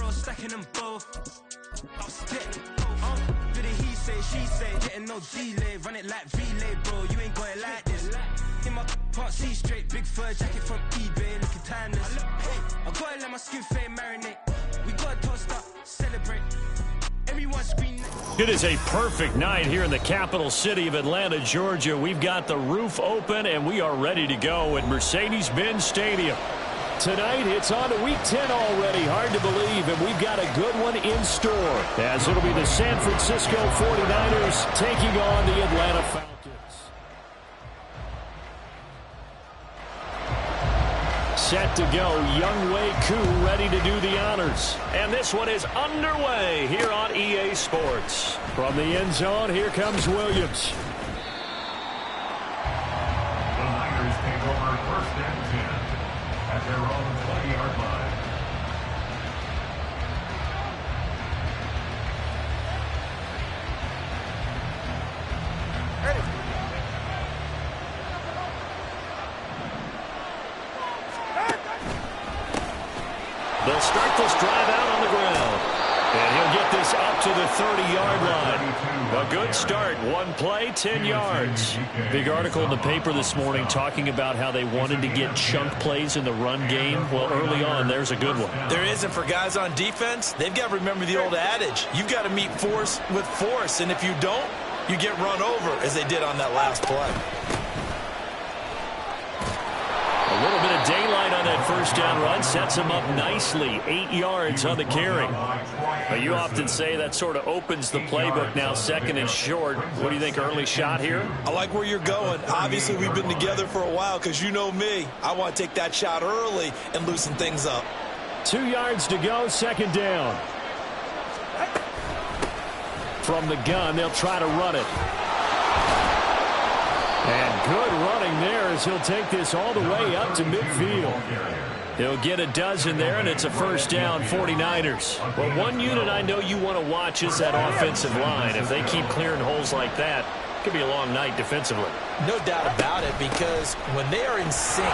floor, stacking them both. I'll spit. Do the he say, she say, getting no delay. Run it like relay, bro. You ain't got it like this. In my part C straight, big fur jacket from eBay, looking timeless. Hey, I gotta let my skin fade marinate. We gotta toast up, celebrate. Everyone scream. It is a perfect night here in the capital city of Atlanta, Georgia. We've got the roof open and we are ready to go at Mercedes-Benz Stadium. Tonight, it's on to Week 10 already. Hard to believe, and we've got a good one in store, as it'll be the San Francisco 49ers taking on the Atlanta Falcons. Set to go, Younghoe Koo ready to do the honors. And this one is underway here on EA Sports. From the end zone, here comes Williams. The Niners take over first and 10. At their own 20-yard line. Ready. They'll start this drive out on the ground. And he'll get this up to the 30-yard line. A good start. One play, 10 yards. Big article in the paper this morning talking about how they wanted to get chunk plays in the run game. Well, early on, there's a good one. There isn't for guys on defense. They've got to remember the old adage. You've got to meet force with force, and if you don't, you get run over, as they did on that last play. A little bit of daylight on that first down run sets him up nicely. 8 yards on the carry. But you often say that sort of opens the playbook now, second and short. What do you think, early shot here? I like where you're going. Obviously, we've been together for a while because you know me. I want to take that shot early and loosen things up. 2 yards to go, second down. From the gun, they'll try to run it. And good running there as he'll take this all the way up to midfield. He'll get a dozen there, and it's a first down, 49ers. Well, one unit I know you want to watch is that offensive line. If they keep clearing holes like that, it could be a long night defensively. No doubt about it, because when they are in sync,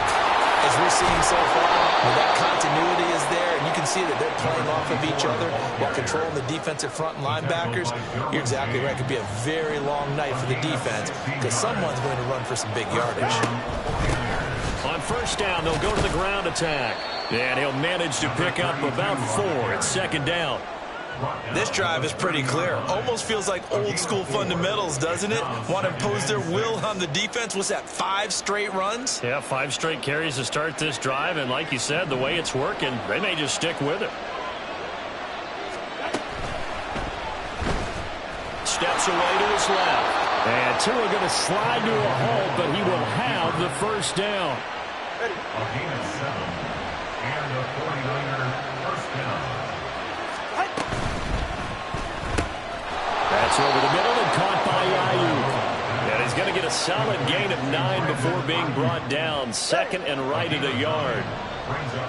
as we're seeing so far, when that continuity is there, and you can see that they're playing off of each other while controlling the defensive front and linebackers, you're exactly right. It could be a very long night for the defense because someone's going to run for some big yardage. On first down, they'll go to the ground attack. And he'll manage to pick up about 4 at second down. This drive is pretty clear. Almost feels like old school fundamentals, doesn't it? Want to impose their will on the defense. What's that, 5 straight runs? Yeah, 5 straight carries to start this drive. And like you said, the way it's working, they may just stick with it. Steps away to his left. And Tua going to slide to a halt, but he will have the first down. A gain of 7. And the 49er first down. That's over the middle and caught by Ayuk. And he's going to get a solid gain of 9 before being brought down. Second and right at a yard.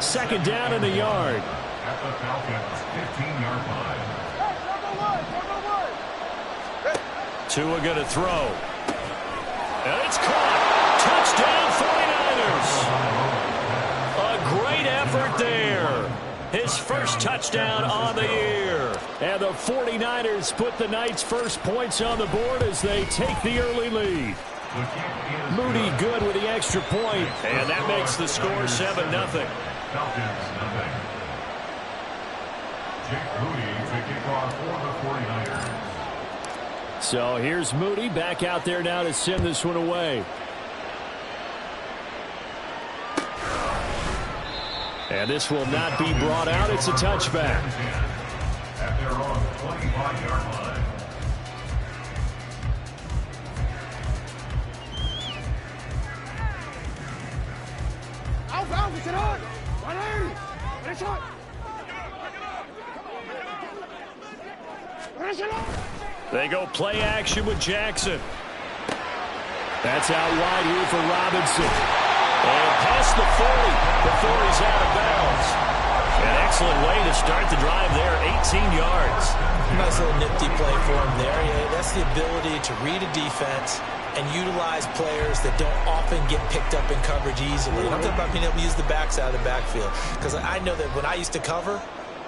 Second down and a yard. At the Falcons' 15-yard line. Tua going to throw. And it's caught. Touchdown 49ers. A great effort there. His first touchdown on the year. And the 49ers put the night's first points on the board as they take the early lead. Moody good with the extra point. And that makes the score 7-0. Falcons, nothing. Jake Moody to kick off for the 49ers. So here's Moody back out there now to send this one away. And this will not be brought out. It's a touchback. At their own 25-yard line. They go play action with Jackson. That's out wide here for Robinson. And past the 40 before he's out of bounds. An excellent way to start the drive there, 18 yards. Nice little nifty play for him there. Yeah, that's the ability to read a defense and utilize players that don't often get picked up in coverage easily. I'm talking about being able to use the backside of the backfield. Because I know that when I used to cover,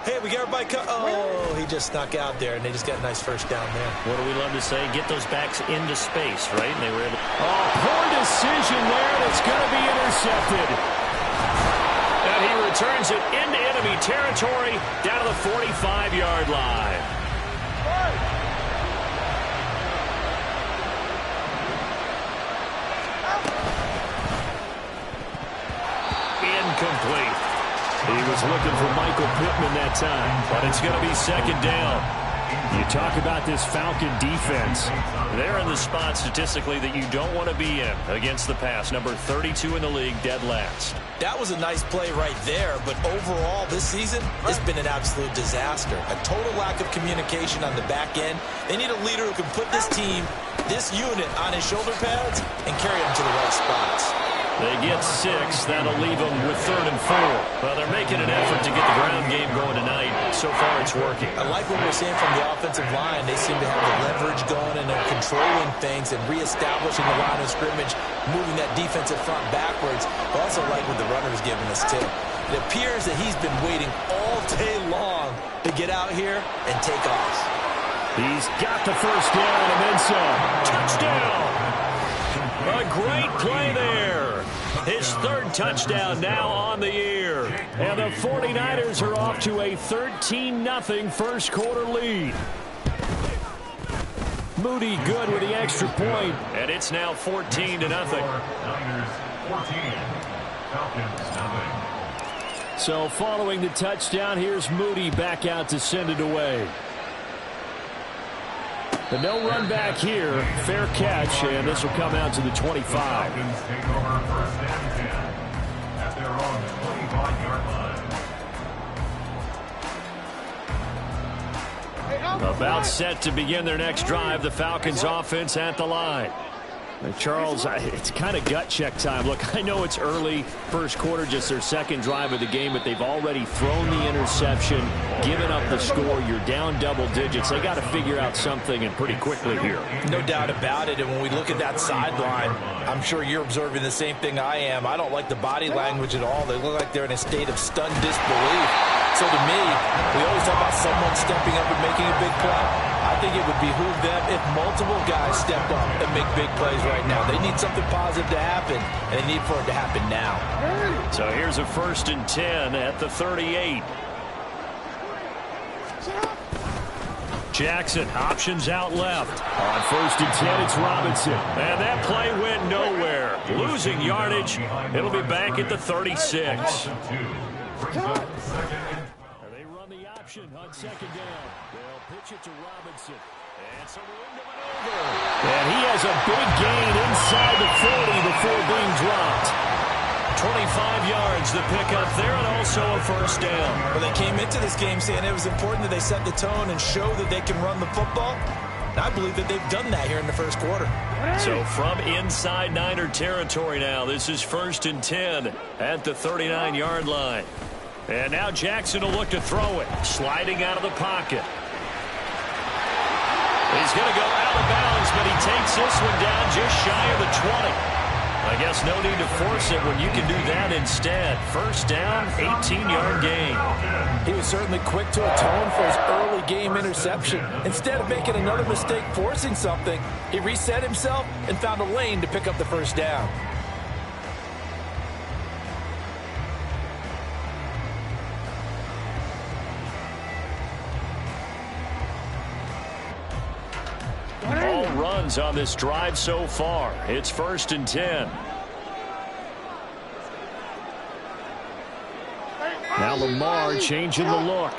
Hey, we got everybody cut. Oh, he just snuck out there, and they just got a nice first down there. What do we love to say? Get those backs into space, right? And they were able. Oh, poor decision there. That's going to be intercepted. And he returns it into enemy territory down to the 45-yard line. Incomplete. He was looking for Michael Pittman that time, but it's going to be second down. You talk about this Falcon defense. They're in the spot statistically that you don't want to be in against the pass. Number 32 in the league, dead last. That was a nice play right there, but overall this season has been an absolute disaster. A total lack of communication on the back end. They need a leader who can put this team, this unit, on his shoulder pads and carry them to the right spots. They get 6. That'll leave them with 3rd and 4. Well, they're making an effort to get the ground game going tonight. So far, it's working. I like what we're seeing from the offensive line. They seem to have the leverage going, and they're controlling things and reestablishing the line of scrimmage, moving that defensive front backwards. I also like what the runner's giving us, too. It appears that he's been waiting all day long to get out here and take off. He's got the first down and then some. Touchdown! A great play there. His 3rd touchdown now on the year. And the 49ers are off to a 13-0 first quarter lead. Moody good with the extra point. And it's now 14-0. Niners 14. Falcons nothing. So following the touchdown, here's Moody back out to send it away. The no run back here, fair catch, and this will come out to the 25. Falcons take over first and 10 at their own 25-yard line. About set to begin their next drive, the Falcons offense at the line. Charles, it's kind of gut check time. Look, I know it's early, first quarter, just their second drive of the game, but they've already thrown the interception, given up the score. You're down double digits. They got to figure out something, and pretty quickly here. No doubt about it, and when we look at that sideline, I'm sure you're observing the same thing I am. I don't like the body language at all. They look like they're in a state of stunned disbelief. So to me, we always talk about someone stepping up and making a big play. I think it would behoove them if multiple guys stepped up and make big plays right now. They need something positive to happen, and they need for it to happen now. So here's a 1st and 10 at the 38. Jackson options out left. On 1st and 10, it's Robinson. And that play went nowhere. Losing yardage. It'll be back at the 36. They run the option on 2nd down. They'll pitch it to Robinson. And some room to maneuver. And he has a big gain inside the 40 before being dropped. 25 yards the pickup there, and also a first down. Well, they came into this game saying it was important that they set the tone and show that they can run the football. And I believe that they've done that here in the first quarter. So from inside Niner territory now, this is 1st and 10 at the 39-yard line. And now Jackson will look to throw it, sliding out of the pocket. He's going to go out of bounds, but he takes this one down just shy of the 20. I guess no need to force it when you can do that instead. First down, 18-yard gain. He was certainly quick to atone for his early game interception. Instead of making another mistake forcing something, he reset himself and found a lane to pick up the first down. All runs on this drive so far. It's 1st and 10. Now Lamar changing the look.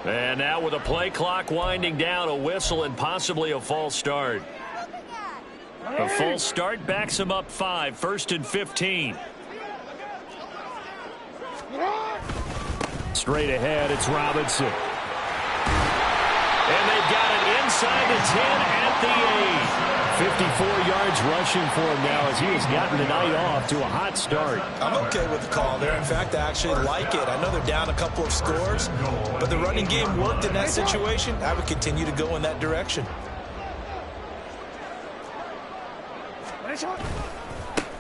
And now with a play clock winding down, a whistle and possibly a false start. A false start backs him up 5, 1st and 15. Straight ahead, it's Robinson. And they've got it inside the 10 at the 8. 54 yards rushing for him now as he has gotten the night off to a hot start. I'm okay with the call there. In fact, I actually like it. I know they're down a couple of scores, but the running game worked in that situation. I would continue to go in that direction.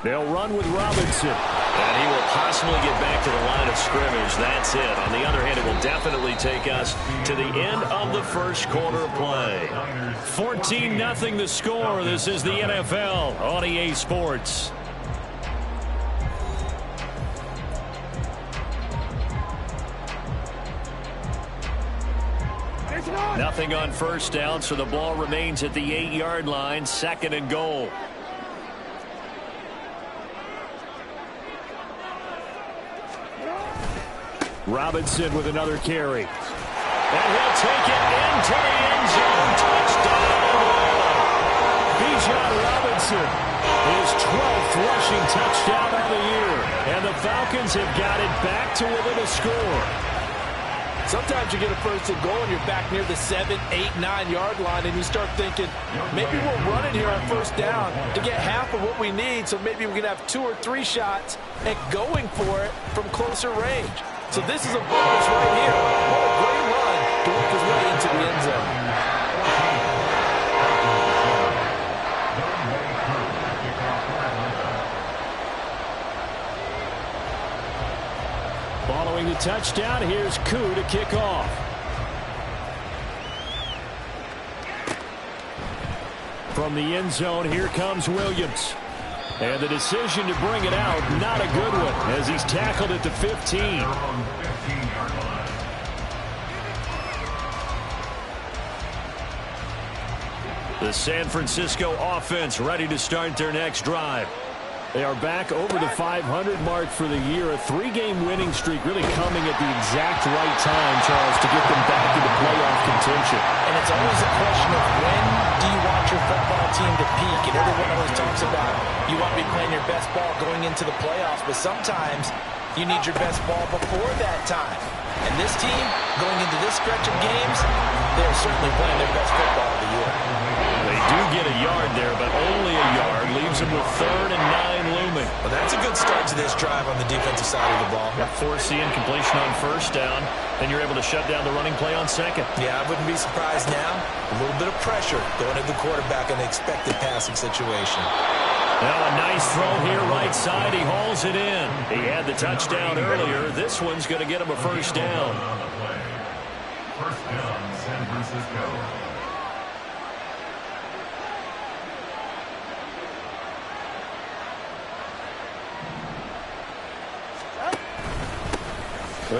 They'll run with Robinson. And he will possibly get back to the line of scrimmage. That's it. On the other hand, it will definitely take us to the end of the first quarter of play. 14-0 the score. This is the NFL on EA Sports. Nothing on first down, so the ball remains at the 8-yard line, 2nd and goal. Robinson with another carry. And he'll take it into the end zone. Touchdown! Bijan Robinson, his 12th rushing touchdown of the year. And the Falcons have got it back to within a score. Sometimes you get a first and goal and you're back near the 7, 8, 9-yard line and you start thinking, maybe we'll run it here on first down to get half of what we need, so maybe we can have 2 or 3 shots at going for it from closer range. So this is a bonus right here. What a great run to work his way into the end zone. Following the touchdown, here's Koo to kick off. From the end zone, here comes Williams. And the decision to bring it out, not a good one, as he's tackled at the 15. The San Francisco offense ready to start their next drive. They are back over the 500 mark for the year. A 3-game winning streak really coming at the exact right time, Charles, to get them back into playoff contention. And it's always a question of when do you want your football team to peak? And everyone always talks about you want to be playing your best ball going into the playoffs, but sometimes you need your best ball before that time. And this team, going into this stretch of games, they're certainly playing their best football of the year. They do get a yard there, but only a yard. Leaves them with 3rd and 9 looming. Well, that's a good start to this drive on the defensive side of the ball. Force the incompletion on first down, then you're able to shut down the running play on 2nd. Yeah, I wouldn't be surprised now. A little bit of pressure going at the quarterback in an expected passing situation. Now a nice throw here right side. He hauls it in. He had the touchdown earlier. This one's going to get him a first down. First down, San Francisco.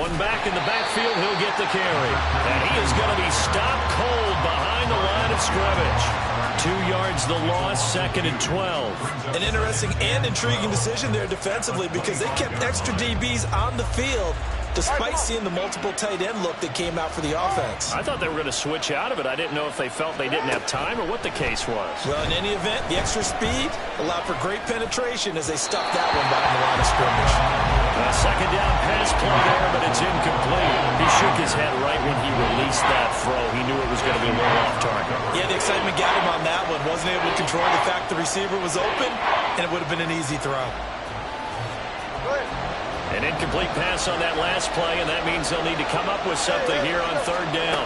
One back in the backfield, he'll get the carry. And he is going to be stopped cold behind the line of scrimmage. 2 yards the loss, 2nd and 12. An interesting and intriguing decision there defensively because they kept extra DBs on the field despite seeing the multiple tight end look that came out for the offense. I thought they were going to switch out of it. I didn't know if they felt they didn't have time or what the case was. Well, in any event, the extra speed allowed for great penetration as they stuffed that one behind the line of scrimmage. A 2nd down pass play there, but it's incomplete. He shook his head right when he released that throw. He knew it was going to be a little off target. Yeah, the excitement got him on that one. Wasn't able to control the fact the receiver was open, and it would have been an easy throw. An incomplete pass on that last play, and that means they'll need to come up with something here on 3rd down.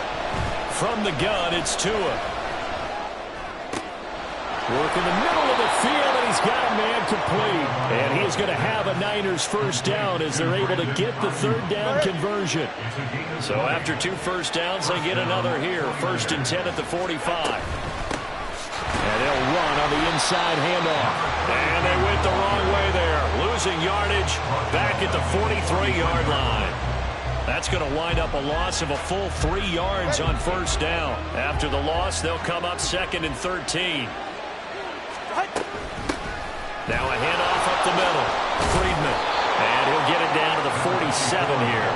From the gun, it's Tua. Work in the middle of the field, and he's got a man complete. And he is going to have a Niners first down as they're able to get the 3rd down conversion. So after 2 first downs, they get another here. 1st and 10 at the 45. And they'll run on the inside handoff. And they went the wrong way there. Losing yardage back at the 43-yard line. That's going to wind up a loss of a full 3 yards on first down. After the loss, they'll come up 2nd and 13. Now a handoff up the middle. Friedman. And he'll get it down to the 47 here.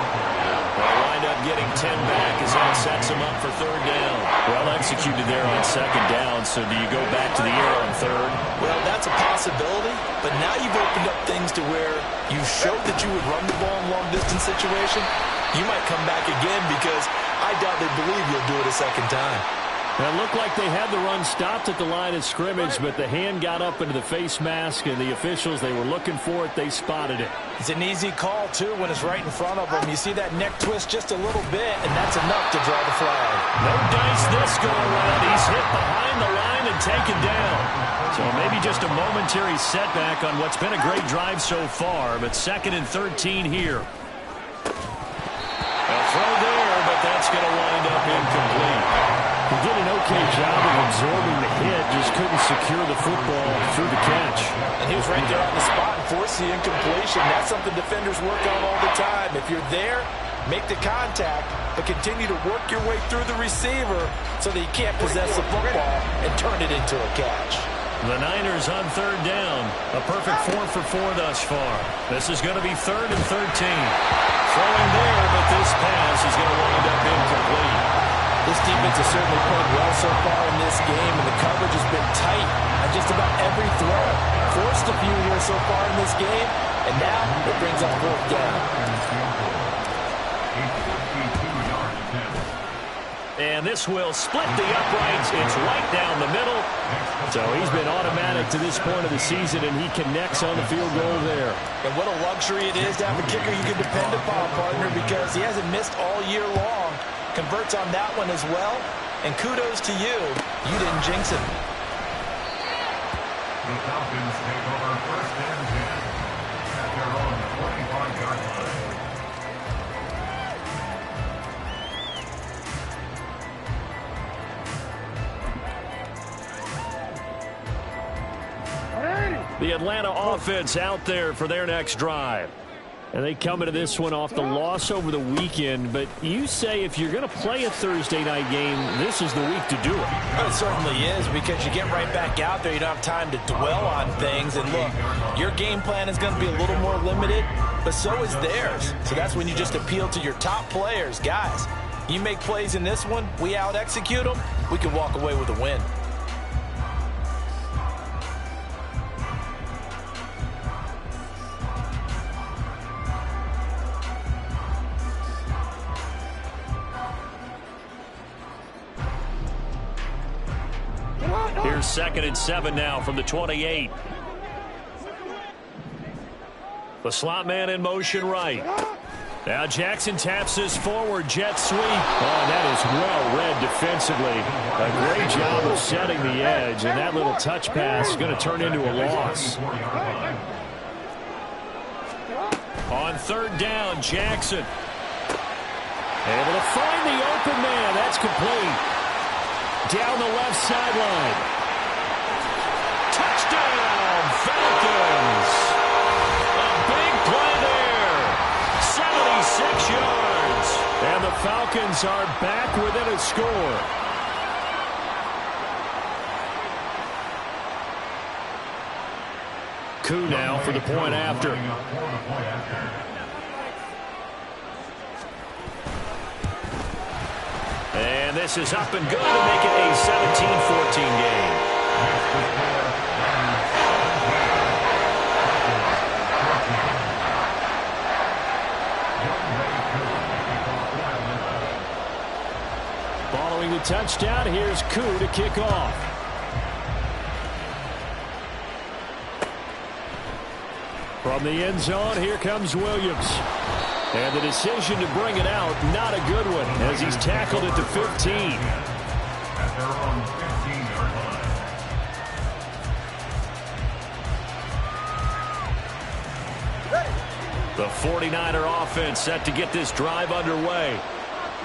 They'll wind up getting 10 back as that sets him up for 3rd down. Well executed there on 2nd down, so do you go back to the air on 3rd? Well, that's a possibility, but now you've opened up things to where you showed that you would run the ball in long-distance situation. You might come back again because I doubt they believe you'll do it a 2nd time. It looked like they had the run stopped at the line of scrimmage, but the hand got up into the face mask, and the officials, they were looking for it. They spotted it. It's an easy call, too, when it's right in front of them. You see that neck twist just a little bit, and that's enough to draw the flag. No dice this go around. He's hit behind the line and taken down. So maybe just a momentary setback on what's been a great drive so far, but 2nd and 13 here. A throw there, but that's going to wind up incomplete. He did an okay job of absorbing the hit, just couldn't secure the football through the catch. And he was right there on the spot and forced the incompletion. That's something defenders work on all the time. If you're there, make the contact, but continue to work your way through the receiver so that he can't possess the football and turn it into a catch. The Niners on 3rd down. A perfect 4 for 4 thus far. This is going to be 3rd and 13. Throwing there, but this pass is going to wind up incomplete. This defense has certainly played well so far in this game, and the coverage has been tight on just about every throw. Forced a few here so far in this game, and now it brings up 4th down. And this will split the uprights. It's right down the middle. So he's been automatic to this point of the season, and he connects on the field goal there. And what a luxury it is to have a kicker you can depend upon, partner, because he hasn't missed all year long. Converts on that one as well, and kudos to you. You didn't jinx it. The Falcons take over 1st and 10 at their own 45-yard line. The Atlanta offense out there for their next drive. And they come into this one off the loss over the weekend. But you say if you're going to play a Thursday night game, this is the week to do it. Well, it certainly is, because you get right back out there. You don't have time to dwell on things. And look, your game plan is going to be a little more limited, but so is theirs. So that's when you just appeal to your top players. Guys, you make plays in this one, we out-execute them, we can walk away with a win. Here's 2nd and 7 now from the 28. The slot man in motion right. Now Jackson taps this forward jet sweep. Oh, that is well read defensively. A great job of setting the edge, and that little touch pass is going to turn into a loss. On 3rd down, Jackson. Able to find the open man. That's complete. Down the left sideline. Touchdown, Falcons. A big play there. 76 yards. And the Falcons are back within a score. Koo now for the point after. And this is up and good to make it a 17-14 game. Following the touchdown, here's Koo to kick off. From the end zone, here comes Williams. And the decision to bring it out, not a good one, as he's tackled at the 15. At their own 15-yard line. The 49er offense set to get this drive underway.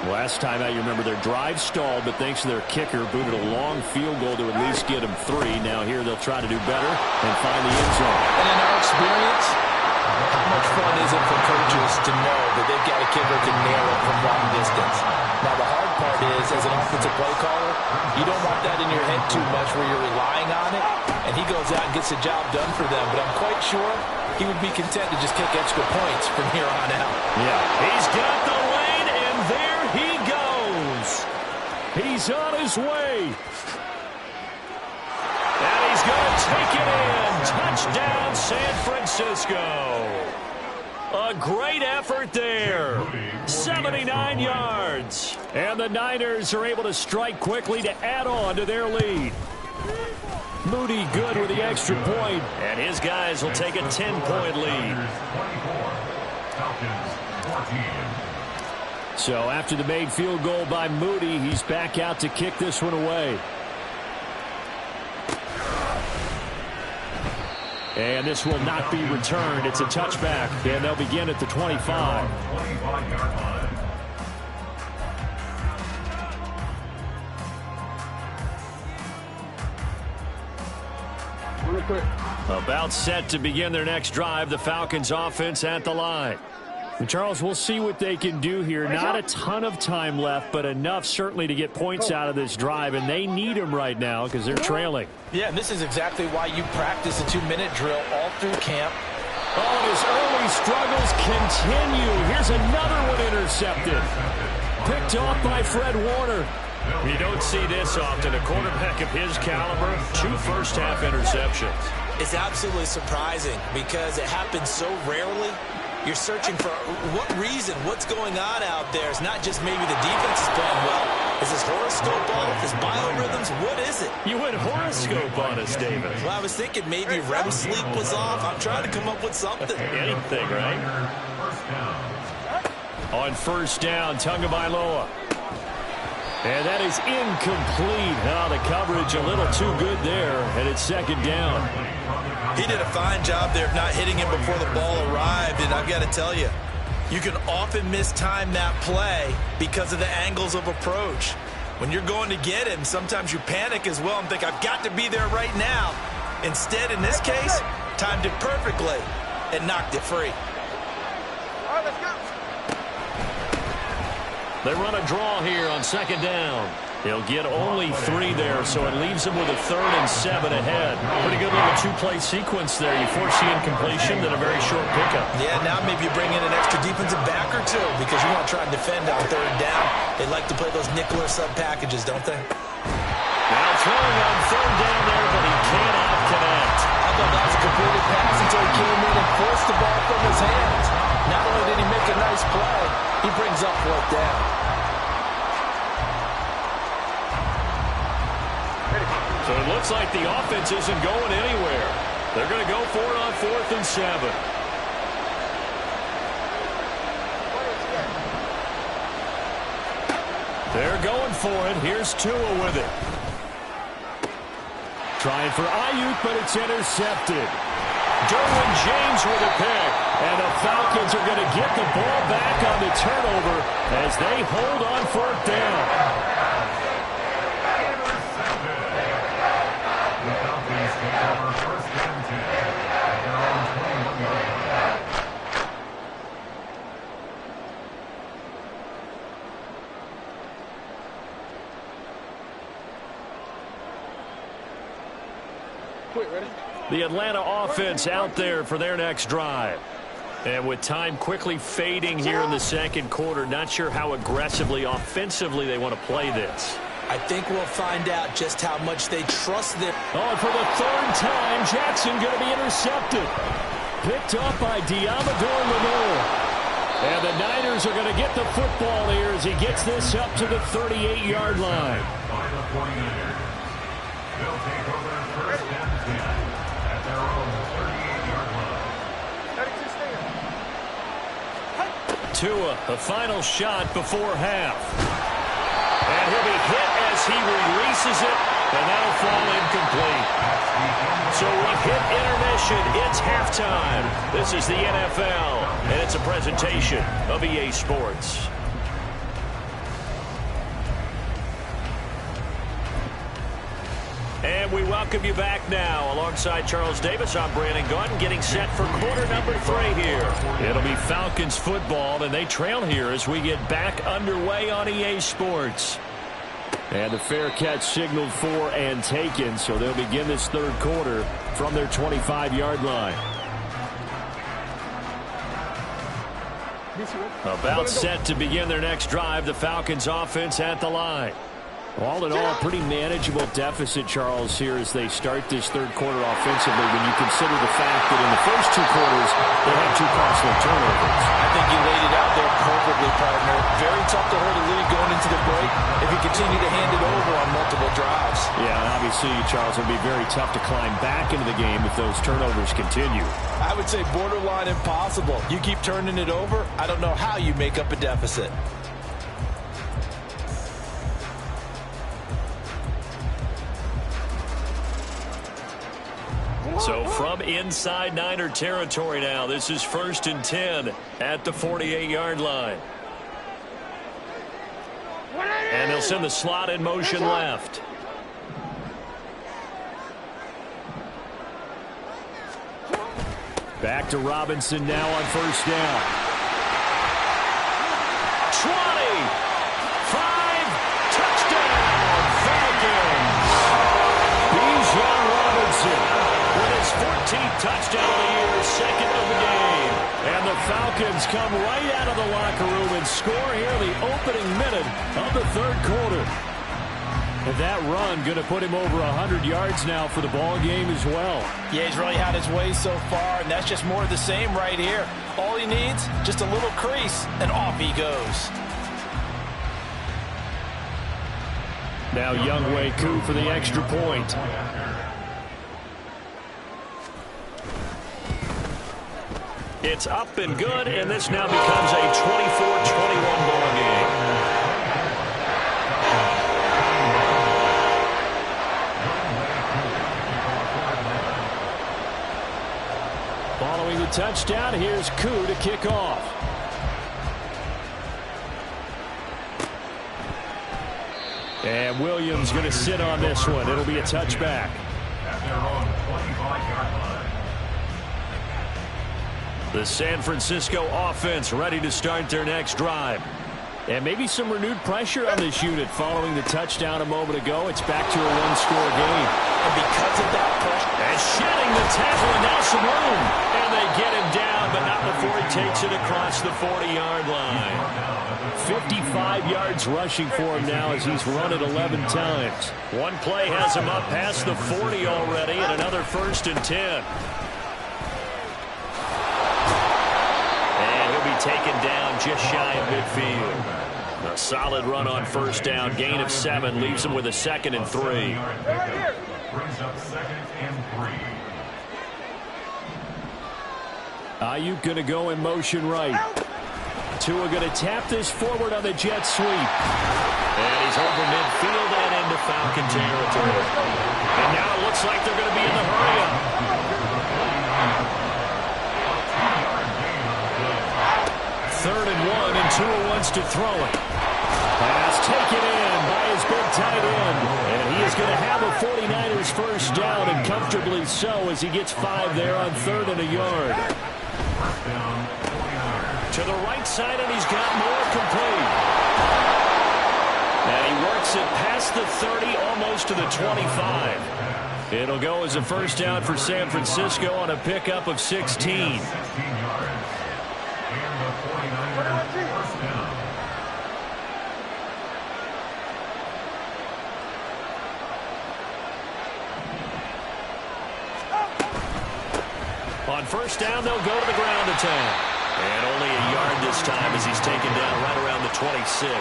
Last time out, you remember their drive stalled, but thanks to their kicker, booted a long field goal to at least get them 3. Now here they'll try to do better and find the end zone. And in our experience, how much fun is it for coaches to know that they've got a kicker who can nail it from long distance? Now, the hard part is, as an offensive play caller, you don't want that in your head too much where you're relying on it, and he goes out and gets the job done for them. But I'm quite sure he would be content to just kick extra points from here on out. Yeah, he's got the lane, and there he goes. He's on his way. And he's going to take it in. Touchdown, San Francisco. A great effort there. 79 yards. And the Niners are able to strike quickly to add on to their lead. Moody good with the extra point. And his guys will take a 10-point lead. So after the made field goal by Moody, he's back out to kick this one away. And this will not be returned. It's a touchback, and they'll begin at the 25. About set to begin their next drive, the Falcons offense at the line. And Charles, we'll see what they can do here. Not a ton of time left, but enough certainly to get points out of this drive, and they need them right now because they're trailing. Yeah, and this is exactly why you practice a 2-minute drill all through camp. Oh, his early struggles continue. Here's another one intercepted. Picked off by Fred Warner. You don't see this often. A quarterback of his caliber, 2 first-half interceptions. It's absolutely surprising because it happens so rarely. You're searching for what reason, what's going on out there. It's not just maybe the defense is playing well. Is his horoscope off? His biorhythms? What is it? You went horoscope on us, David. Well, I was thinking maybe REM sleep was off. I'm trying to come up with something. Anything, right? On first down, Tagovailoa. And that is incomplete. Now the coverage a little too good there, and it's second down. He did a fine job there of not hitting him before the ball arrived, and I've got to tell you, you can often mistime that play because of the angles of approach. When you're going to get him, sometimes you panic as well and think, I've got to be there right now. Instead, in this case, timed it perfectly and knocked it free. All right, let's go. They run a draw here on second down. They'll get only 3 there, so it leaves them with a 3rd and 7 ahead. Pretty good little 2-play sequence there. You force the incompletion, then a very short pickup. Yeah, now maybe you bring in an extra defensive back or two because you want to try and defend on 3rd down. They like to play those nickel or sub packages, don't they? Now throwing on 3rd down there, but he cannot connect. I thought that was a completed pass until he came in and forced the ball from his hands. Not only did he make a nice play, he brings up 4th down. So it looks like the offense isn't going anywhere. They're going to go for it on 4th and 7. They're going for it. Here's Tua with it. Trying for Ayuk, but it's intercepted. Derwin James with a pick. And the Falcons are going to get the ball back on the turnover as they hold on 4th down. The Atlanta offense out there for their next drive. And with time quickly fading here in the second quarter, not sure how aggressively, offensively they want to play this. I think we'll find out just how much they trust them. Oh, and for the 3rd time, Jackson going to be intercepted. Picked up by Diamador Lenore. And the Niners are going to get the football here as he gets this up to the 38-yard line. They'll take over first and 10 at their own 38-yard line. Tua, the final shot before half. And he'll be hit as he releases it, and that'll fall incomplete. So we hit intermission. It's halftime. This is the NFL, and it's a presentation of EA Sports. And we welcome you back now. Alongside Charles Davis, I'm Brandon Gaudin, getting set for quarter number 3 here. It'll be Falcons football, and they trail here as we get back underway on EA Sports. And the fair catch signaled for and taken, so they'll begin this 3rd quarter from their 25-yard line. About set to begin their next drive, the Falcons offense at the line. All in all, a pretty manageable deficit, Charles, here as they start this third quarter offensively when you consider the fact that in the first two quarters they had two costly turnovers. I think you laid it out there perfectly, partner. Very tough to hold a lead going into the break if you continue to hand it over on multiple drives. Yeah, and obviously, Charles, it would be very tough to climb back into the game if those turnovers continue. I would say borderline impossible. You keep turning it over, I don't know how you make up a deficit. So from inside Niner territory now, this is 1st and 10 at the 48-yard line. And they'll send the slot in motion left. Back to Robinson now on 1st down. 20, 5, touchdown, Falcons. Bijan Robinson with his 14th touchdown of the year, second of the game. And the Falcons come right out of the locker room and score here the opening minute of the third quarter. And that run going to put him over 100 yards now for the ball game as well. Yeah, he's really had his way so far, and that's just more of the same right here. All he needs, just a little crease, and off he goes. Now Younghoe Koo for the extra point. It's up and good, and this now becomes a 24-21 ball game. Following the touchdown, here's Koo to kick off. And Williams going to sit on this one. It'll be a touchback. At their own 25-yard line. The San Francisco offense ready to start their next drive. And maybe some renewed pressure on this unit following the touchdown a moment ago. It's back to a one-score game. And because of that pressure, and shedding the tackle, and now some room. And they get him down, but not before he takes it across the 40-yard line. 55 yards rushing for him now as he's run it 11 times. One play has him up past the 40 already, and another 1st and 10. Taken down just shy of midfield. A solid run on 1st down. Gain of 7 leaves him with a 2nd and 3. Brings up 2nd and 3. Ayuk going to go in motion right. Tua going to tap this forward on the jet sweep. And he's over midfield and into Falcon territory. And now it looks like they're going to be in the hurry-up. 3rd and 1, and Tua wants to throw it. Pass taken in by his big tight end. And he is going to have a 49ers 1st down, and comfortably so as he gets 5 there on 3rd and a yard. To the right side, and he's got more complete. And he works it past the 30, almost to the 25. It'll go as a 1st down for San Francisco on a pickup of 16. On 1st down, they'll go to the ground attack. And only a yard this time as he's taken down right around the 26.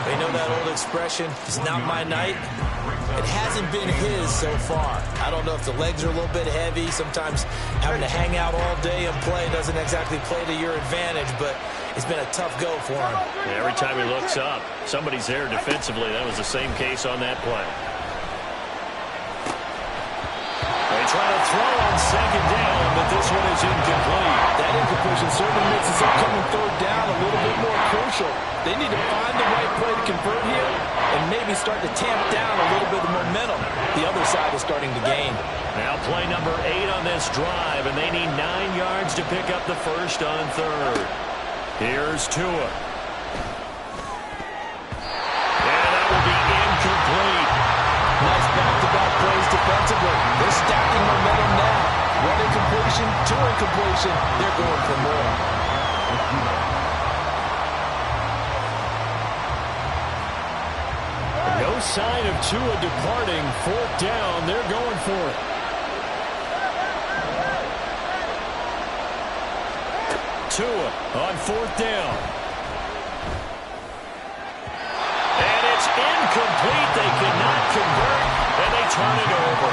They know that old expression, it's not my night. It hasn't been his so far. I don't know if the legs are a little bit heavy. Sometimes having to hang out all day and play doesn't exactly play to your advantage, but it's been a tough go for him. Every time he looks up, somebody's there defensively. That was the same case on that play. They try to throw on 2nd down, but this one is incomplete. That incompletion certainly makes this upcoming 3rd down a little bit more crucial. They need to find the right play to convert here and maybe start to tamp down a little bit of momentum. The other side is starting to gain. Now play number 8 on this drive, and they need 9 yards to pick up the 1st on 3rd. Here's Tua. And that will be incomplete. Nice back-to-back plays defensively. They're stacking momentum now. One incompletion, 2 incompletion. They're going for more. sign of Tua departing. 4th down. They're going for it. Tua on 4th down. And it's incomplete. They cannot convert, and they turn it over.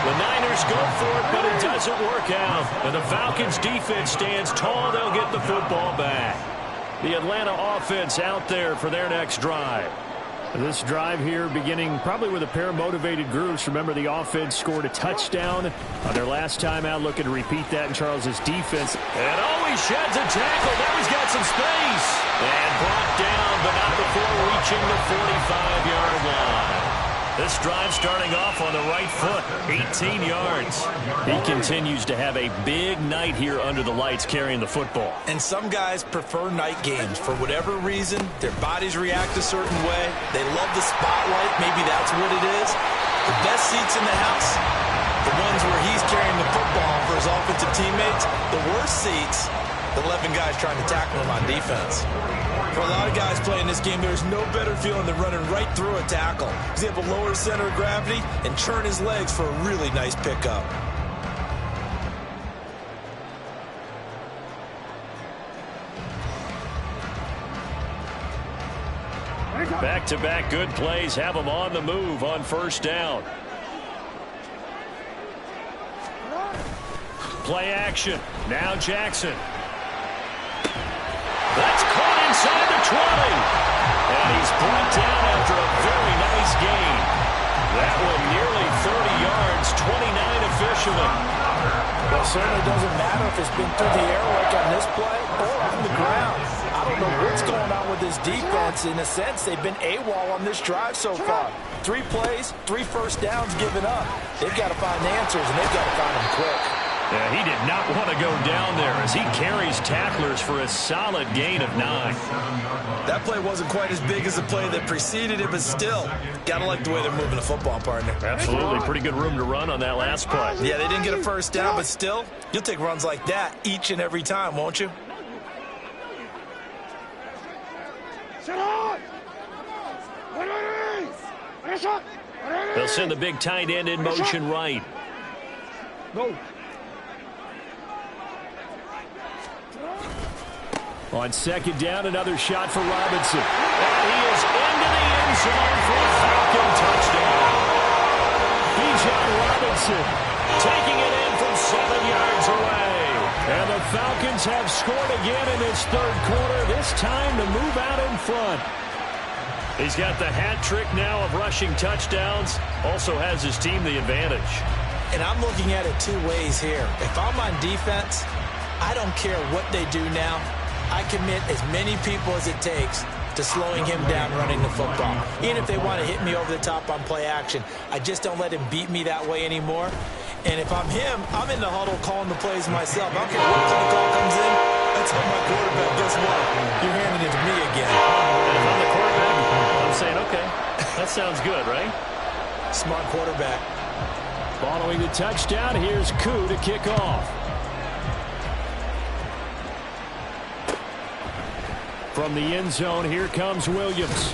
The Niners go for it, but it doesn't work out. And the Falcons defense stands tall. They'll get the football back. The Atlanta offense out there for their next drive. This drive here beginning probably with a pair of motivated groups. Remember, the offense scored a touchdown on their last time out. Looking to repeat that in Charles's defense. And always sheds a tackle. Now he's got some space. And brought down, but not before reaching the 45-yard line. This drive starting off on the right foot, 18 yards. He continues to have a big night here under the lights carrying the football. And some guys prefer night games. For whatever reason, their bodies react a certain way. They love the spotlight. Maybe that's what it is. The best seats in the house, the ones where he's carrying the football for his offensive teammates. The worst seats, the 11 guys trying to tackle him on defense. For a lot of guys playing this game, there's no better feeling than running right through a tackle. He's able to lower his center of gravity and churn his legs for a really nice pickup. Back-to-back good plays have them on the move on 1st down. Play action. Now Jackson. That's caught inside the 20. And he's brought down after a very nice gain. That one nearly 30 yards, 29 officially. Well, it certainly doesn't matter if it's been through the air like on this play or on the ground. I don't know what's going on with this defense. In a sense, they've been AWOL on this drive so far. 3 plays, 3 first downs given up. They've got to find answers, and they've got to find them quick. Yeah, he did not want to go down there as he carries tacklers for a solid gain of 9. That play wasn't quite as big as the play that preceded it, but still, got to like the way they're moving the football, partner. Absolutely. Pretty good room to run on that last play. Yeah, they didn't get a first down, but still, you'll take runs like that each and every time, won't you? They'll send the big tight end in motion right. No. On 2nd down, another shot for Robinson. And he is into the end zone for a Falcon touchdown. Bijan Robinson taking it in from 7 yards away. And the Falcons have scored again in this 3rd quarter, this time to move out in front. He's got the hat trick now of rushing touchdowns. Also has his team the advantage. And I'm looking at it 2 ways here. If I'm on defense, I don't care what they do now. I commit as many people as it takes to slowing him down running the football. Even if they want to hit me over the top on play action, I just don't let him beat me that way anymore. And if I'm him, I'm in the huddle calling the plays myself. I don't care what play call comes in. That's how my quarterback, guess what? You're handing it to me again. And if I'm the quarterback, I'm saying, okay, that sounds good, right? Smart quarterback. Following the touchdown, here's Koo to kick off. From the end zone, here comes Williams.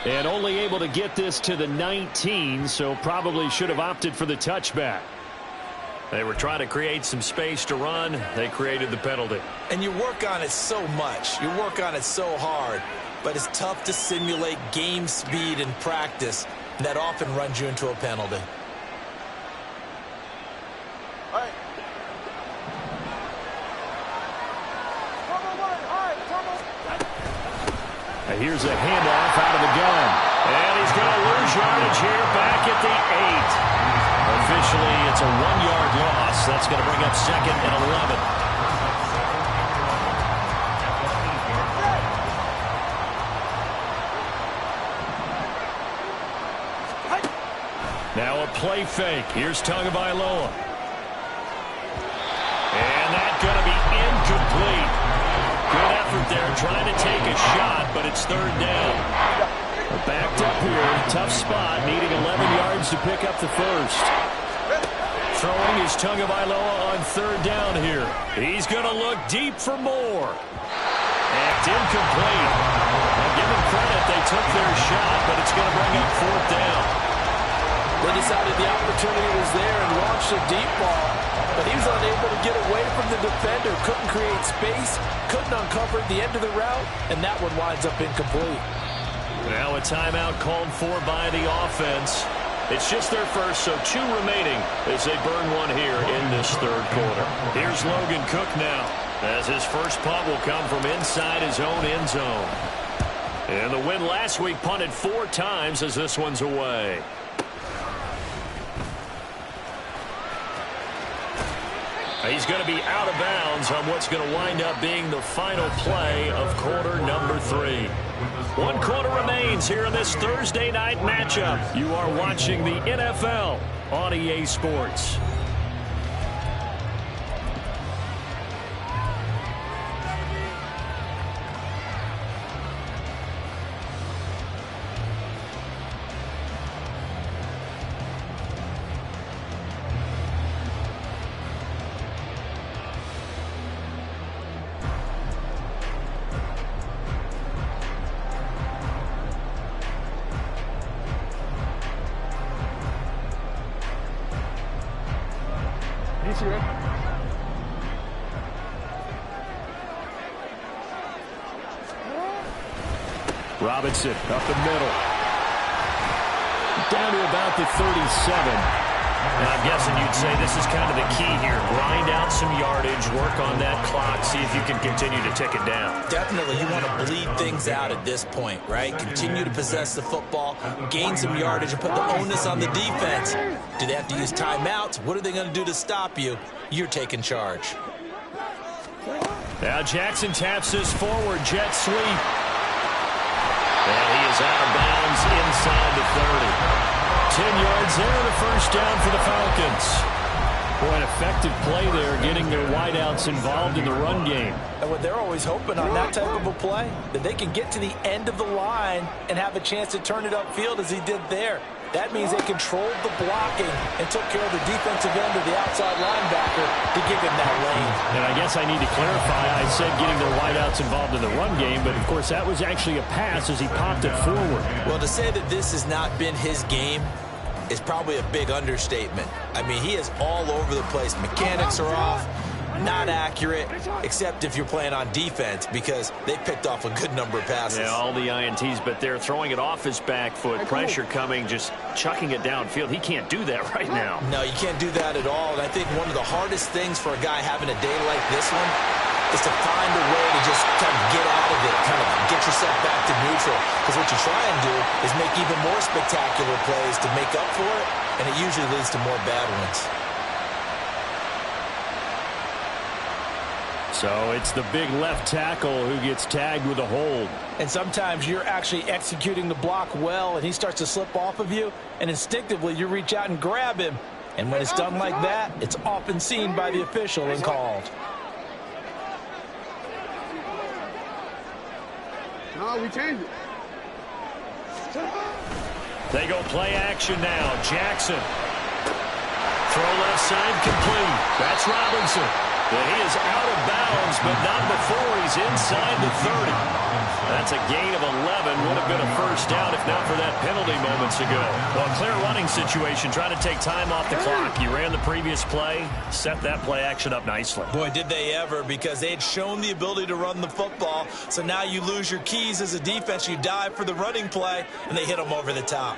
And only able to get this to the 19, so probably should have opted for the touchback. They were trying to create some space to run. They created the penalty. And you work on it so much. You work on it so hard. But it's tough to simulate game speed in practice. That often runs you into a penalty. All right. Here's a handoff out of the gun. And he's going to lose yardage here back at the 8. Officially, it's a 1-yard loss. That's going to bring up 2nd and 11. Now a play fake. Here's Tagovailoa. And that's going to be incomplete. Good effort there, trying to take a shot, but it's 3rd down. We're backed up here, tough spot, needing 11 yards to pick up the first. Throwing is Tagovailoa on 3rd down here. He's going to look deep for more. And incomplete. A give them credit. They took their shot, but it's going to bring up 4th down. They decided the opportunity was there and launched a deep ball, but he was unable to get away from the defender, couldn't create space, couldn't uncover the end of the route, and that one winds up incomplete. Now a timeout called for by the offense. It's just their first, so 2 remaining as they burn one here in this 3rd quarter. Here's Logan Cook now, as his first punt will come from inside his own end zone. And the win last week punted 4 times as this one's away. He's going to be out of bounds on what's going to wind up being the final play of quarter number 3. 1 quarter remains here in this Thursday night matchup. You are watching the NFL on EA Sports. Robinson up the middle. Down to about the 37. And I'm guessing you'd say this is kind of the key here. Grind out some yardage, work on that clock, see if you can continue to tick it down. Definitely, you want to bleed things out at this point, right? Continue to possess the football, gain some yardage, and put the onus on the defense. Do they have to use timeouts? What are they going to do to stop you? You're taking charge. Now Jackson taps this forward jet sweep. And he is out of bounds inside the 30. 10 yards there, the first down for the Falcons. Boy, an effective play there, getting their wideouts involved in the run game. And what they're always hoping on that type of a play, that they can get to the end of the line and have a chance to turn it upfield as he did there. That means they controlled the blocking and took care of the defensive end of the outside linebacker to give him that lane. And I guess I need to clarify, I said getting their wideouts involved in the run game, but of course that was actually a pass as he popped it forward. Well, to say that this has not been his game is probably a big understatement. I mean, he is all over the place. Mechanics are off, not accurate, except if you're playing on defense, because they picked off a good number of passes. Yeah, all the INTs, but they're throwing it off his back foot. Pressure coming, just chucking it downfield. He can't do that right now. No, you can't do that at all. And I think one of the hardest things for a guy having a day like this one is to find a way to just kind of get out of it, kind of get yourself back to neutral. Because what you try and do is make even more spectacular plays to make up for it, and it usually leads to more bad ones. So it's the big left tackle who gets tagged with a hold. And sometimes you're actually executing the block well, and he starts to slip off of you, and instinctively you reach out and grab him. And when it's done like that, it's often seen by the official and called. No, we changed it. They go play action now. Jackson. Throw left side complete. That's Robinson. And he is out of bounds, but not before he's inside the 30. That's a gain of 11. Would have been a first down if not for that penalty moments ago. Well, clear running situation, trying to take time off the clock. You ran the previous play, set that play action up nicely. Boy, did they ever, because they had shown the ability to run the football. So now you lose your keys as a defense. You dive for the running play, and they hit them over the top.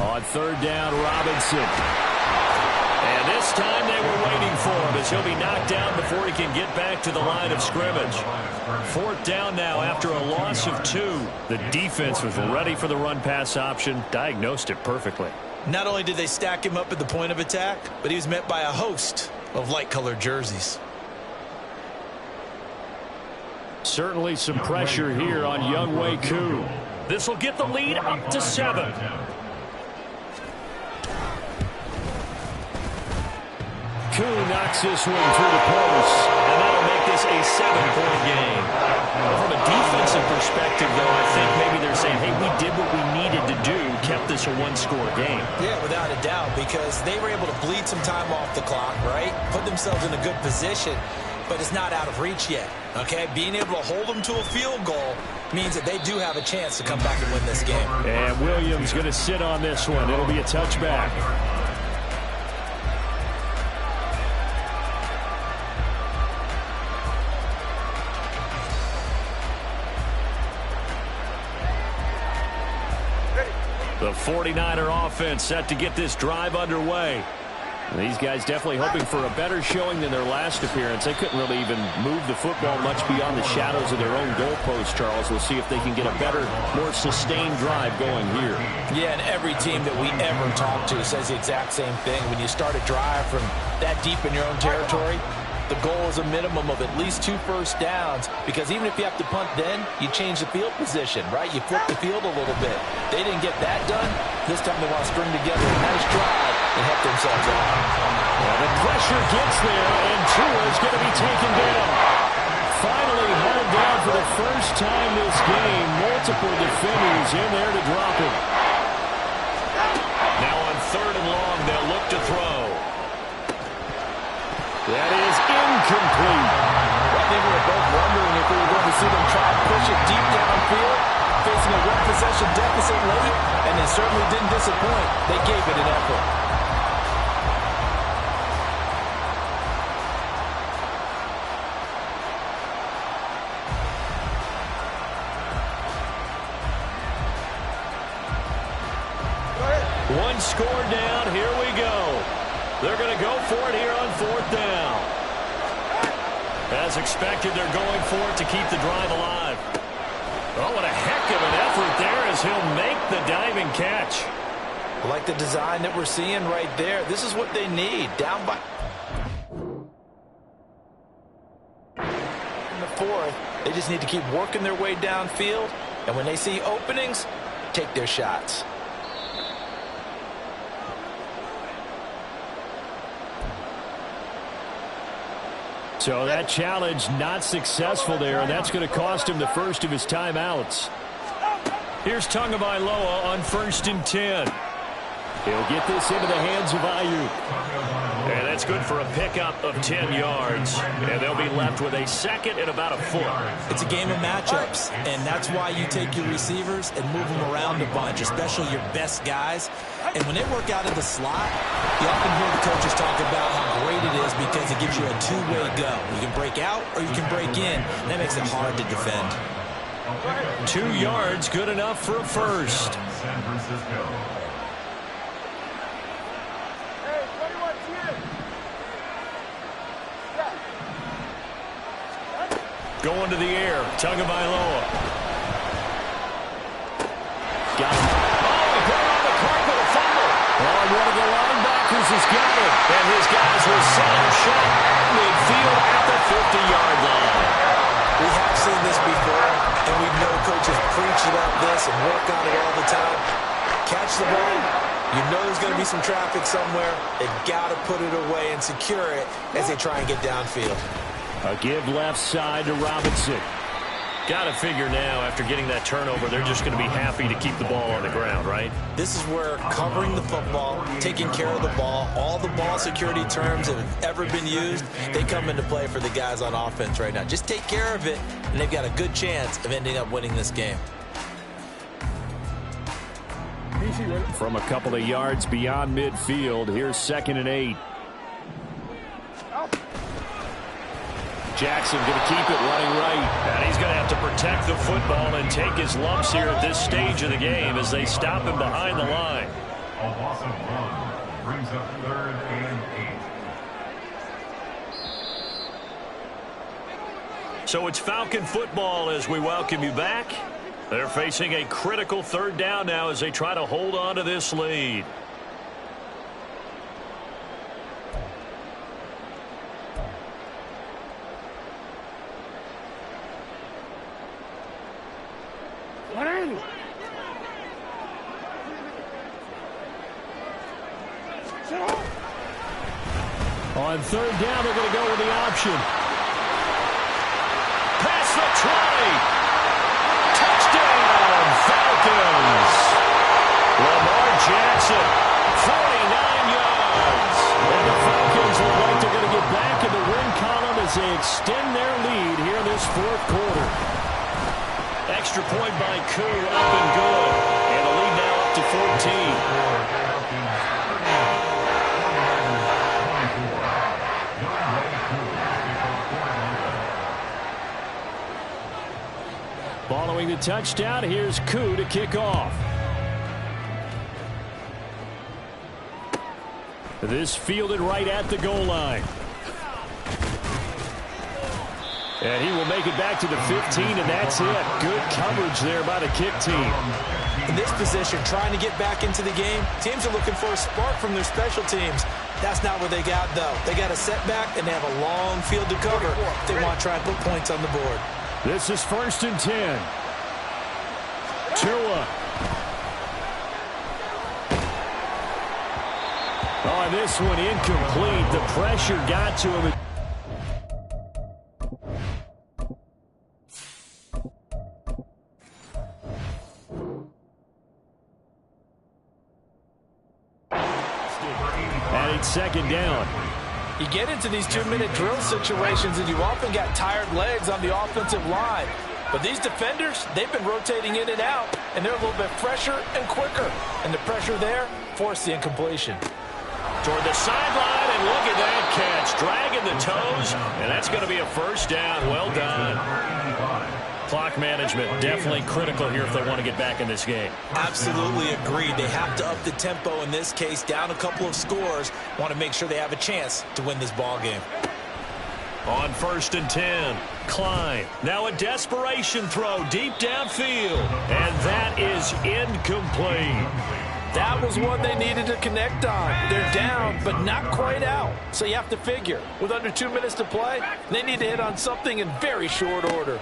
On third down, Robinson. And this time they were waiting for him as he'll be knocked down before he can get back to the line of scrimmage. Fourth down now after a loss of 2. The defense was ready for the run-pass option, diagnosed it perfectly. Not only did they stack him up at the point of attack, but he was met by a host of light-colored jerseys. Certainly some pressure here on Younghoe Koo. This will get the lead up to 7. Koo knocks this one through the post, and that'll make this a 7-point game. From a defensive perspective, though, I think maybe they're saying, hey, we did what we needed to do, kept this a one-score game. Yeah, without a doubt, because they were able to bleed some time off the clock, right? Put themselves in a good position. but it's not out of reach yet, okay? Being able to hold them to a field goal means that they do have a chance to come back and win this game. And Williams going to sit on this one. It'll be a touchback. The 49er offense set to get this drive underway. These guys definitely hoping for a better showing than their last appearance. They couldn't really even move the football much beyond the shadows of their own goalpost, Charles. We'll see if they can get a better, more sustained drive going here. Yeah, and every team that we ever talk to says the exact same thing. When you start a drive from that deep in your own territory, the goal is a minimum of at least 2 first downs, because even if you have to punt then, you change the field position, right? You flip the field a little bit. They didn't get that done. This time they want to string together a nice drive and help themselves out. Well, the pressure gets there, and Tua is going to be taken down. Finally hauled down for the first time this game. Multiple defenders in there to drop him. Now on 3rd and long, they'll look to throw. That is incomplete. I think we were both wondering if we were going to see them try and push it deep downfield, facing a one-possession deficit late, and they certainly didn't disappoint. They gave it an effort. One score down. Here we go. They're going to go for it here on 4th down. As expected, they're going for it to keep the drive alive. Oh, what a heck of an effort there as he'll make the diving catch. I like the design that we're seeing right there. This is what they need. Down by in the 4th, they just need to keep working their way downfield. And when they see openings, take their shots. So that challenge not successful there, and that's going to cost him the first of his timeouts. Here's Tagovailoa on 1st and 10. He'll get this into the hands of Ayuk. And that's good for a pickup of 10 yards. And they'll be left with a 2nd and about a foot. It's a game of matchups, and that's why you take your receivers and move them around a bunch, especially your best guys. And when they work out in the slot, you often hear the coaches talk about how great it is because it gives you a two-way go. You can break out or you can break in. That makes it hard to defend. 2 yards, good enough for a first. San Francisco. Going to the air, Tagovailoa. Got him. Oh, he put it on the clock with a fumble. Oh, one of the linebackers has got it. And his guys will set him short at midfield at the 50-yard line. We have seen this before, and we know coaches preach about this and work on it all the time. Catch the ball. You know there's going to be some traffic somewhere. They've got to put it away and secure it as they try and get downfield. A give left side to Robinson. Got to figure now, after getting that turnover, they're just going to be happy to keep the ball on the ground, right? This is where covering the football, taking care of the ball, all the ball security terms that have ever been used, they come into play for the guys on offense right now. Just take care of it, and they've got a good chance of ending up winning this game. From a couple of yards beyond midfield, here's 2nd and 8. Jackson going to keep it running right. And he's going to have to protect the football and take his lumps here at this stage of the game as they stop him behind the line. A loss of 1 brings up 3rd and 8. So it's Falcon football as we welcome you back. They're facing a critical 3rd down now as they try to hold on to this lead. On 3rd down, they're going to go with the option. Past the 20. Touchdown, Falcons. Lamar Jackson, 49 yards. And the Falcons look like they're going to get back in the win column as they extend their lead here in this fourth quarter. Extra point by Koo, up and good. And the lead now up to 14. Following the touchdown, here's Koo to kick off. This fielded right at the goal line. And he will make it back to the 15, and that's it. Good coverage there by the kick team. In this position, trying to get back into the game, teams are looking for a spark from their special teams. That's not what they got, though. They got a setback, and they have a long field to cover if they want to try and put points on the board. This is 1st and 10. Tua. Oh, this one incomplete. The pressure got to him. And it's 2nd down. You get into these 2-minute drill situations, and you often got tired legs on the offensive line. But these defenders, they've been rotating in and out, and they're a little bit fresher and quicker. And the pressure there forced the incompletion. Toward the sideline, and look at that catch. Dragging the toes, and that's going to be a 1st down. Well done. Clock management definitely critical here if they want to get back in this game. Absolutely agreed. They have to up the tempo in this case, down a couple of scores. Want to make sure they have a chance to win this ball game. On 1st and 10, Klein. Now a desperation throw deep downfield, and that is incomplete. That was one they needed to connect on. They're down, but not quite out. So you have to figure, with under 2 minutes to play, they need to hit on something in very short order.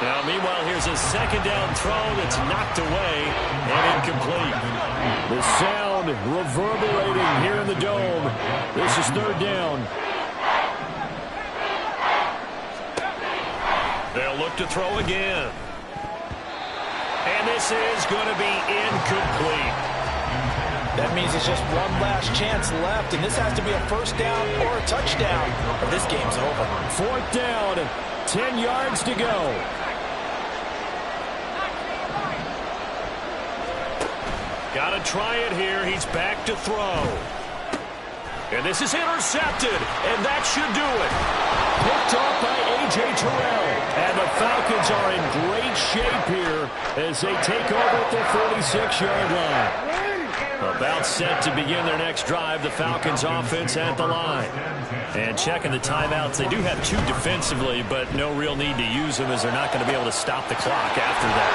Now, meanwhile, here's a 2nd down throw that's knocked away and incomplete. The sound reverberating here in the dome. This is 3rd down. They'll look to throw again. And this is going to be incomplete. That means it's just one last chance left, and this has to be a 1st down or a touchdown, or this game's over. 4th down, 10 yards to go. Got to try it here. He's back to throw. And this is intercepted, and that should do it. Picked off by A.J. Terrell. And the Falcons are in great shape here as they take over at the 46-yard line. About set to begin their next drive, the Falcons offense at the line. And checking the timeouts, they do have 2 defensively, but no real need to use them as they're not going to be able to stop the clock after that.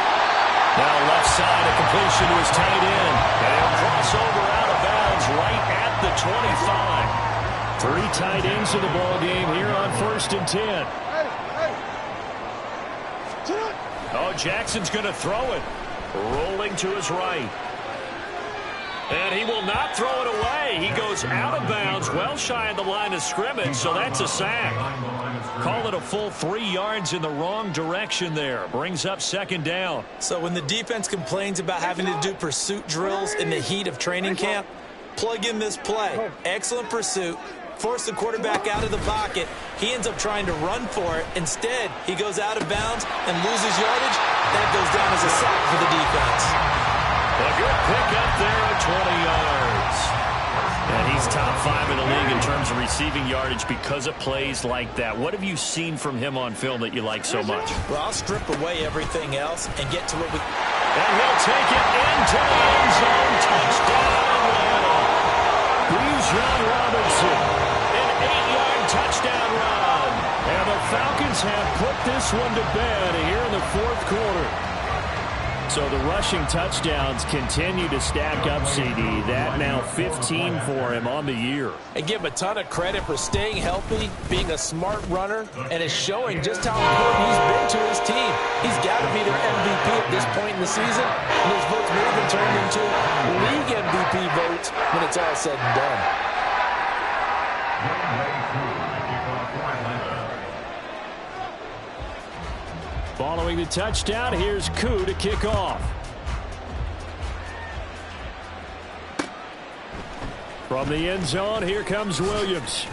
Now left side, a completion to his tight end. And he'll cross over out of bounds right at the 25. 3 tight ends in the ball game here on 1st and 10. Oh, Jackson's going to throw it. Rolling to his right. And he will not throw it away. He goes out of bounds, well shy of the line of scrimmage, so that's a sack. Call it a full 3 yards in the wrong direction there. Brings up 2nd down. So when the defense complains about having to do pursuit drills in the heat of training camp, plug in this play. Excellent pursuit. Force the quarterback out of the pocket. He ends up trying to run for it. Instead, he goes out of bounds and loses yardage. That goes down as a sack for the defense. A good pick up there at 20 yards. And he's top 5 in the league in terms of receiving yardage because of plays like that. What have you seen from him on film that you like so much? Well, I'll strip away everything else and get to what we... And he'll take it into the end zone. Touchdown, Atlanta. Bijan Robinson. An 8-yard touchdown run. And the Falcons have put this one to bed here in the 4th quarter. So the rushing touchdowns continue to stack up, CD. That now 15 for him on the year. And give him a ton of credit for staying healthy, being a smart runner, and is showing just how important he's been to his team. He's got to be their MVP at this point in the season, and his votes may have been turned into league MVP votes when it's all said and done. Following the touchdown, here's Koo to kick off. From the end zone, here comes Williams.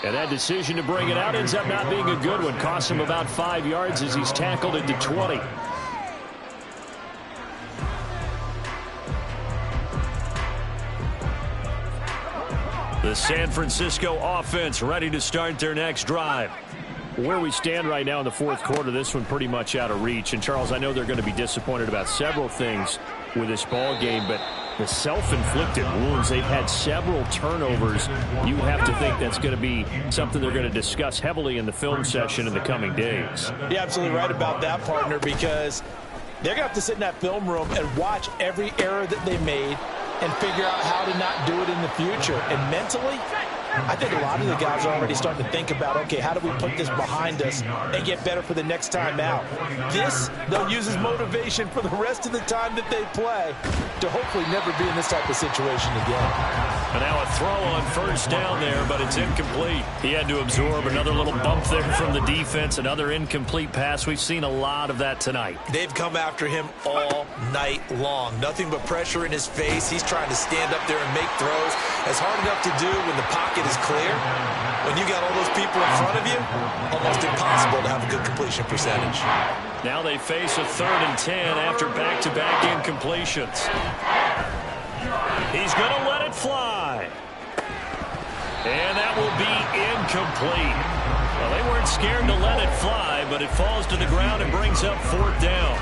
And that decision to bring it out ends up not being a good one. Costs him about 5 yards as he's tackled into 20. The San Francisco offense ready to start their next drive. Where we stand right now in the fourth quarter, this one pretty much out of reach. And, Charles, I know they're going to be disappointed about several things with this ball game, but the self-inflicted wounds, they've had several turnovers. You have to think that's going to be something they're going to discuss heavily in the film session in the coming days. You're absolutely right about that, partner, because they're going to have to sit in that film room and watch every error that they made and figure out how to not do it in the future. And mentally, I think a lot of the guys are already starting to think about, okay, how do we put this behind us and get better for the next time out? This, they'll use as motivation for the rest of the time that they play to hopefully never be in this type of situation again. And now a throw on first down there, but it's incomplete. He had to absorb another little bump there from the defense, another incomplete pass. We've seen a lot of that tonight. They've come after him all night long. Nothing but pressure in his face. He's trying to stand up there and make throws. It's hard enough to do when the pocket is clear. When you got all those people in front of you, almost impossible to have a good completion percentage. Now they face a 3rd and 10 after back-to-back incompletions. He's going to let it fly. And that will be incomplete. Well, they weren't scared to let it fly, but it falls to the ground and brings up 4th down.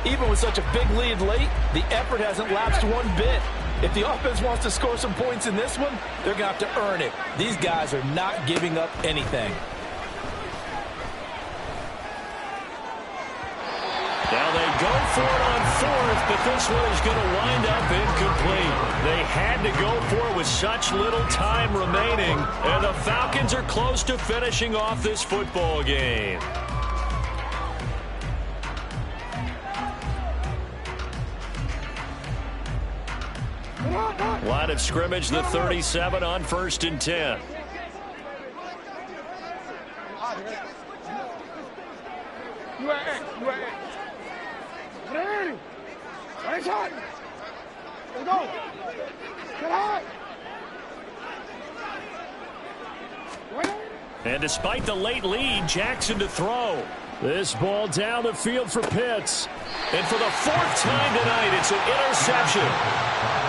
Even with such a big lead late, the effort hasn't lapsed one bit. If the offense wants to score some points in this one, they're going to have to earn it. These guys are not giving up anything. Now they go for it on 4th, but this one is going to wind up incomplete. They had to go for it with such little time remaining, and the Falcons are close to finishing off this football game. Line of scrimmage, the 37 on 1st and 10. Let's go. Get high. And despite the late lead, Jackson to throw. This ball down the field for Pitts. And for the 4th time tonight, it's an interception.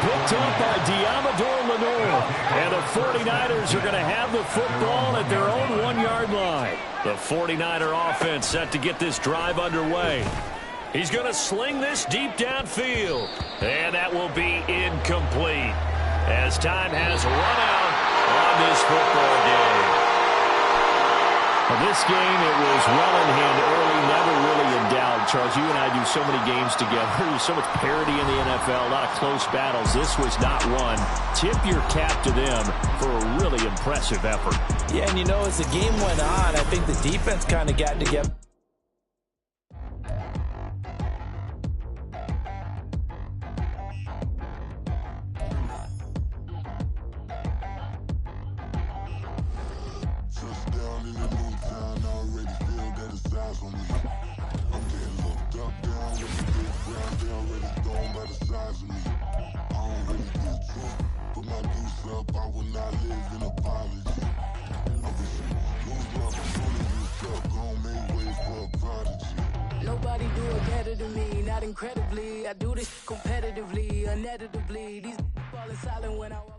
Picked up by Diamador Lenore. And the 49ers are going to have the football at their own 1-yard line. The 49er offense set to get this drive underway. He's going to sling this deep downfield. And that will be incomplete as time has run out on this football game. Well, this game, it was well in hand early, never really in doubt. Charles, you and I do so many games together. There's so much parity in the NFL, a lot of close battles. This was not one. Tip your cap to them for a really impressive effort. Yeah, and you know, as the game went on, I think the defense kind of got together. Nobody do it better than me, not incredibly. I do this competitively, uneditably. These falling silent when I walk.